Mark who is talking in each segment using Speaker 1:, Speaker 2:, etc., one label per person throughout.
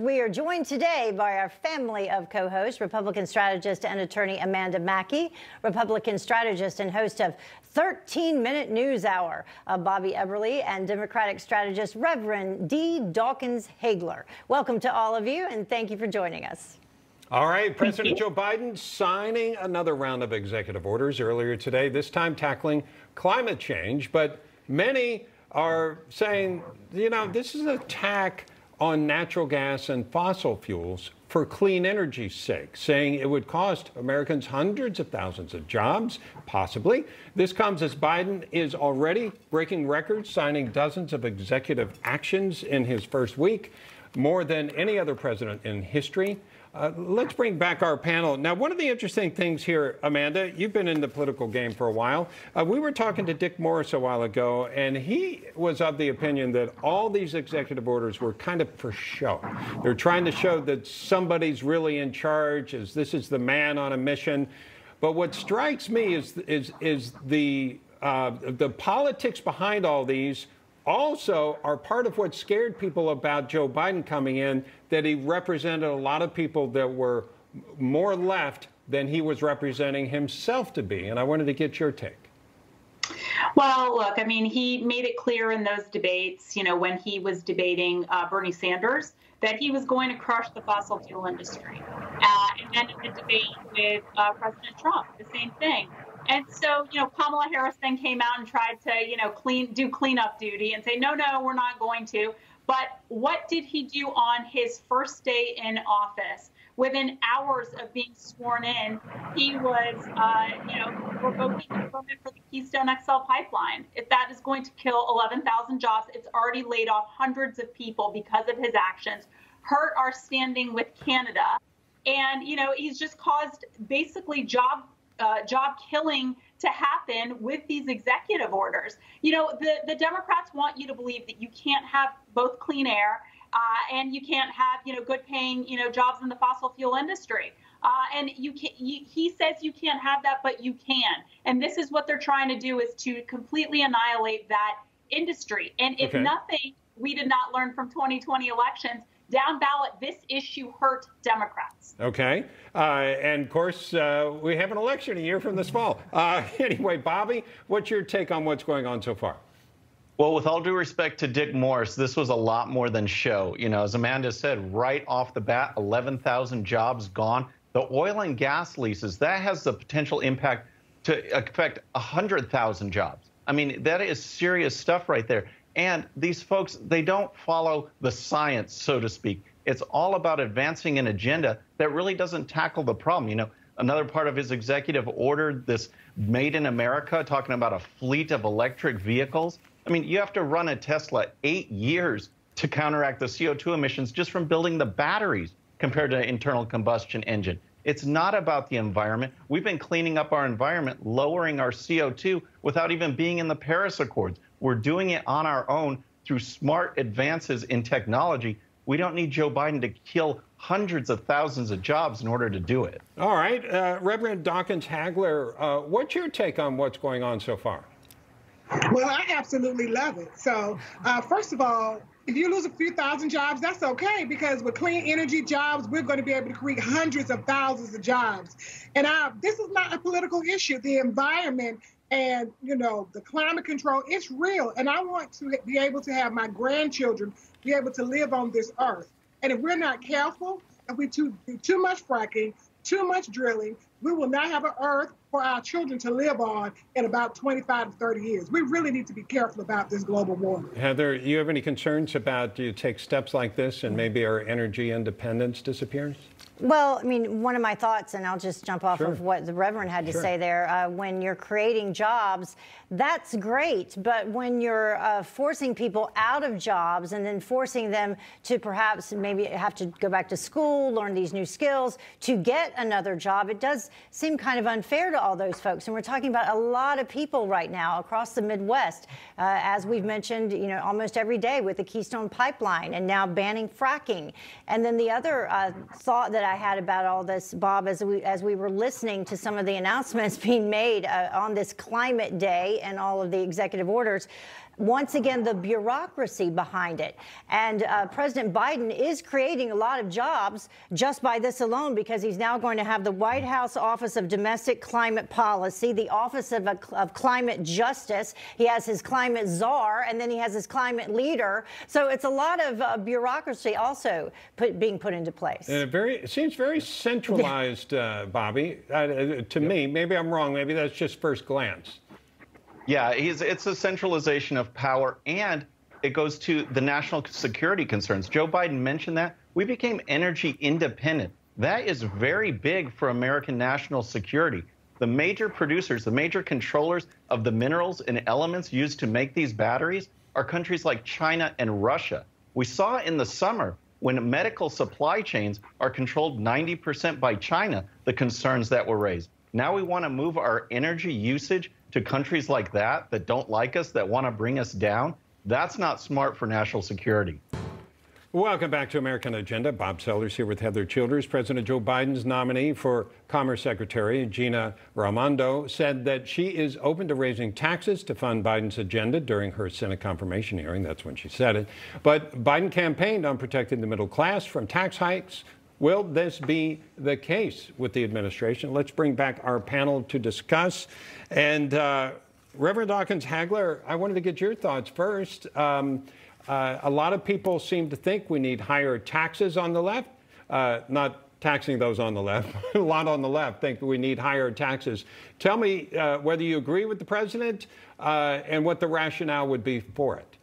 Speaker 1: We are joined today by our family of co-hosts, Republican strategist and attorney Amanda Mackey, Republican strategist and host of 13-Minute News Hour, Bobby Eberle, and Democratic strategist Reverend D. Dawkins Hagler. Welcome to all of you, and thank you for joining us.
Speaker 2: All right, President Joe Biden signing another round of executive orders earlier today, this time tackling climate change. But many are saying, you know, this is an attack on natural gas and fossil fuels for clean energy's sake, saying it would cost Americans hundreds of thousands of jobs, possibly. This comes as Biden is already breaking records, signing dozens of executive actions in his first week, more than any other president in history. Let's bring back our panel. Now, one of the interesting things here, Amanda, you've been in the political game for a while. We were talking to Dick Morris a while ago, and he was of the opinion that all these executive orders were kind of for show. They're trying to show that somebody's really in charge, as this is the man on a mission. But what strikes me is the politics behind all these also are part of what scared people about Joe Biden coming in, that he represented a lot of people that were more left than he was representing himself to be. And I wanted to get your take.
Speaker 3: Well, look, I mean, he made it clear in those debates, you know, when he was debating Bernie Sanders, that he was going to crush the fossil fuel industry. And then in the debate with President Trump, the same thing. And so, you know, Kamala Harris then came out and tried to, you know, do cleanup duty and say, no, we're not going to. But what did he do on his first day in office? Within hours of being sworn in, he was, you know, revoking the permit for the Keystone XL pipeline. If that is going to kill 11,000 jobs, it's already laid off hundreds of people because of his actions, hurt our standing with Canada. And, you know, he's just caused basically job killing to happen with these executive orders. You know, the Democrats want you to believe that you can't have both clean air and you can't have, you know, good paying, you know, jobs in the fossil fuel industry. And he says you can't have that, but you can. And this is what they're trying to do, is to completely annihilate that industry. And if nothing we did not learn from 2020 elections, down ballot, this issue hurt Democrats.
Speaker 2: Okay. And of course, we have an election a year from this fall. Anyway, Bobby, what's your take on what's going on so far?
Speaker 4: Well, with all due respect to Dick Morris, this was a lot more than show. You know, as Amanda said, right off the bat, 11,000 jobs gone. The oil and gas leases, that has the potential impact to affect 100,000 jobs. I mean, that is serious stuff right there. And these folks, they don't follow the science, so to speak. It's all about advancing an agenda that really doesn't tackle the problem. You know, another part of his executive order, this Made in America, talking about a fleet of electric vehicles. I mean, you have to run a Tesla 8 years to counteract the CO2 emissions just from building the batteries compared to an internal combustion engine. It's not about the environment. We've been cleaning up our environment, lowering our CO2 without even being in the Paris Accords. We're doing it on our own through smart advances in technology. We don't need Joe Biden to kill hundreds of thousands of jobs in order to do it.
Speaker 2: All right. Reverend Dawkins Hagler, what's your take on what's going on so far?
Speaker 5: Well, I absolutely love it. So, first of all, if you lose a few thousand jobs, that's okay, because with clean energy jobs, we're going to be able to create hundreds of thousands of jobs. And this is not a political issue. The environment and, you know, the climate control, it's real. And I want to be able to have my grandchildren be able to live on this earth. And if we're not careful, if we do too much fracking, too much drilling, we will not have an earth for our children to live on in about 25 to 30 years. We really need to be careful about this global warming.
Speaker 2: Heather, you have any concerns about, do you take steps like this and maybe our energy independence disappears?
Speaker 1: Well, I mean, one of my thoughts, and I'll just jump off of what the Reverend had to say there, when you're creating jobs, that's great. But when you're forcing people out of jobs and then forcing them to perhaps maybe have to go back to school, learn these new skills to get another job, it does seem kind of unfair to all those folks. And we're talking about a lot of people right now across the Midwest, as we've mentioned, you know, almost every day with the Keystone Pipeline and now banning fracking. And then the other thought that I had about all this, Bob, as we were listening to some of the announcements being made on this climate day and all of the executive orders, once again, the bureaucracy behind it. And President Biden is creating a lot of jobs just by this alone, because he's now going to have the White House Office of Domestic Climate Policy, the Office of Climate Justice. He has his climate czar, and then he has his climate leader. So it's a lot of bureaucracy also being put into place. And
Speaker 2: it seems very centralized, Bobby, to me. Maybe I'm wrong. Maybe that's just first glance.
Speaker 4: Yeah, it's a centralization of power, and it goes to the national security concerns. Joe Biden mentioned that. We became energy independent. That is very big for American national security. The major producers, the major controllers of the minerals and elements used to make these batteries are countries like China and Russia. We saw in the summer, when medical supply chains are controlled 90% by China, the concerns that were raised. Now we want to move our energy usage to countries like that don't like us, that want to bring us down. That's not smart for national security.
Speaker 2: Welcome back to American Agenda. Bob Sellers here with Heather Childers. President Joe Biden's nominee for Commerce Secretary, Gina Raimondo, said that she is open to raising taxes to fund Biden's agenda during her Senate confirmation hearing. That's when she said it. But Biden campaigned on protecting the middle class from tax hikes. Will this be the case with the administration? Let's bring back our panel to discuss. And Reverend Dawkins Hagler, I wanted to get your thoughts first. A lot of people seem to think we need higher taxes on the left, not taxing those on the left. A lot on the left think we need higher taxes. Tell me whether you agree with the president and what the rationale would be for it.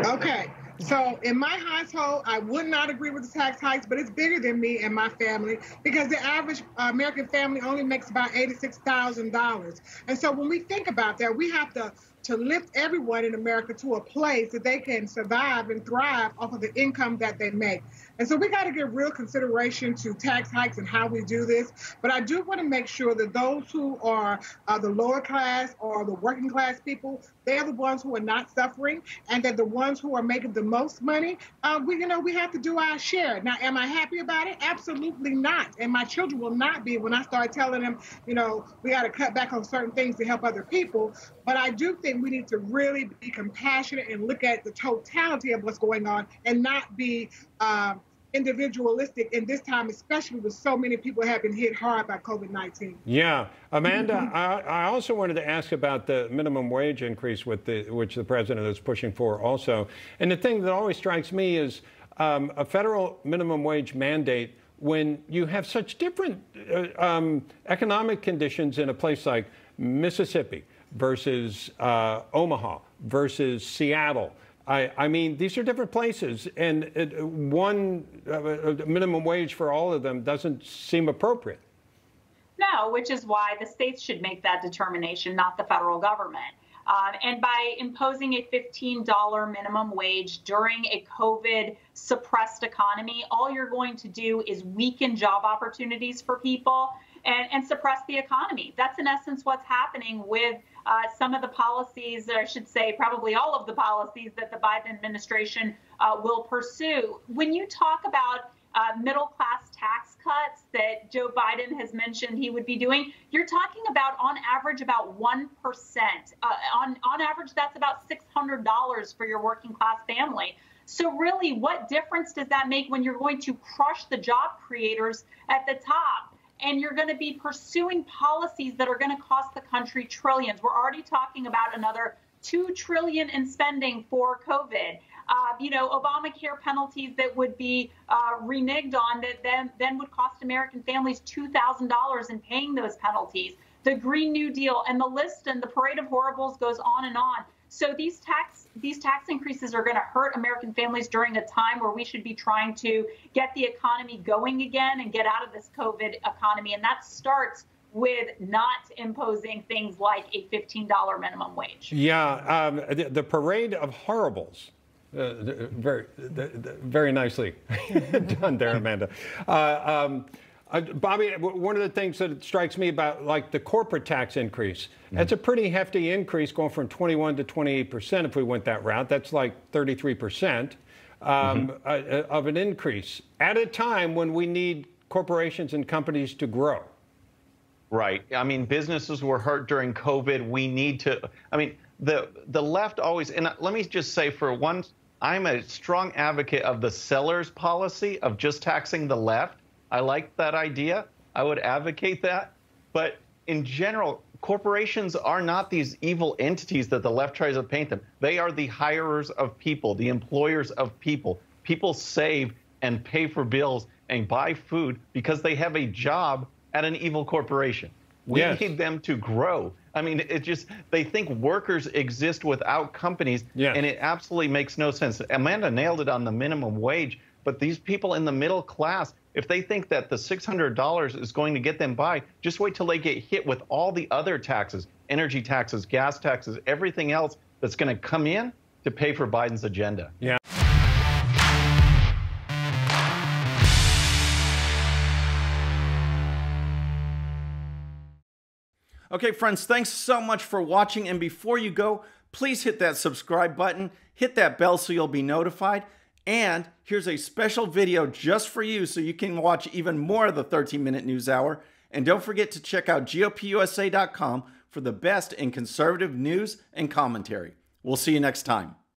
Speaker 5: Okay. So in my household, I would not agree with the tax hikes, but it's bigger than me and my family, because the average American family only makes about $86,000. And so when we think about that, we have to lift everyone in America to a place that they can survive and thrive off of the income that they make. And so we got to give real consideration to tax hikes and how we do this. But I do want to make sure that those who are the lower class or the working class people, they're the ones who are not suffering, and that the ones who are making the most money, we have to do our share. Now, am I happy about it? Absolutely not. And my children will not be when I start telling them, we got to cut back on certain things to help other people. But I do think we need to really be compassionate and look at the totality of what's going on, and not be individualistic in this time, especially with so many people have been hit hard by COVID-19.
Speaker 2: Yeah. Amanda, I also wanted to ask about the minimum wage increase which the president is pushing for also. And the thing that always strikes me is a federal minimum wage mandate when you have such different economic conditions in a place like Mississippi versus Omaha versus Seattle. I mean, these are different places, and one minimum wage for all of them doesn't seem appropriate.
Speaker 3: No, which is why the states should make that determination, not the federal government. And by imposing a $15 minimum wage during a COVID-suppressed economy, all you're going to do is weaken job opportunities for people and suppress the economy. That's in essence what's happening with some of the policies, or I should say probably all of the policies that the Biden administration will pursue. When you talk about middle-class tax cuts that Joe Biden has mentioned he would be doing, you're talking about, on average, about 1%. On average, that's about $600 for your working-class family. So really, what difference does that make when you're going to crush the job creators at the top? And you're going to be pursuing policies that are going to cost the country trillions. We're already talking about another $2 trillion in spending for COVID. Obamacare penalties that would be reneged on that then would cost American families $2,000 in paying those penalties. The Green New Deal, and the list and the parade of horribles goes on and on. So these tax increases are going to hurt American families during a time where we should be trying to get the economy going again and get out of this COVID economy. And that starts with not imposing things like a $15 minimum wage.
Speaker 2: Yeah, the parade of horribles. Very nicely done there, Amanda. Bobby, one of the things that strikes me about, like, the corporate tax increase, that's a pretty hefty increase, going from 21 to 28% if we went that route. That's like 33% of an increase at a time when we need corporations and companies to grow.
Speaker 4: Right. I mean, businesses were hurt during COVID. We need to, the left always, and let me just say for one, I'm a strong advocate of the seller's policy of just taxing the left. I like that idea. I would advocate that. But in general, corporations are not these evil entities that the left tries to paint them. They are the hirers of people, the employers of people. People save and pay for bills and buy food because they have a job at an evil corporation. We need them to grow. I mean, they think workers exist without companies, and it absolutely makes no sense. Amanda nailed it on the minimum wage, but these people in the middle class, if they think that the $600 is going to get them by, just wait till they get hit with all the other taxes, energy taxes, gas taxes, everything else that's going to come in to pay for Biden's agenda.
Speaker 2: Yeah.
Speaker 6: Okay, friends, thanks so much for watching. And before you go, please hit that subscribe button, hit that bell so you'll be notified. And here's a special video just for you so you can watch even more of the 13-minute news hour. And don't forget to check out GOPUSA.com for the best in conservative news and commentary. We'll see you next time.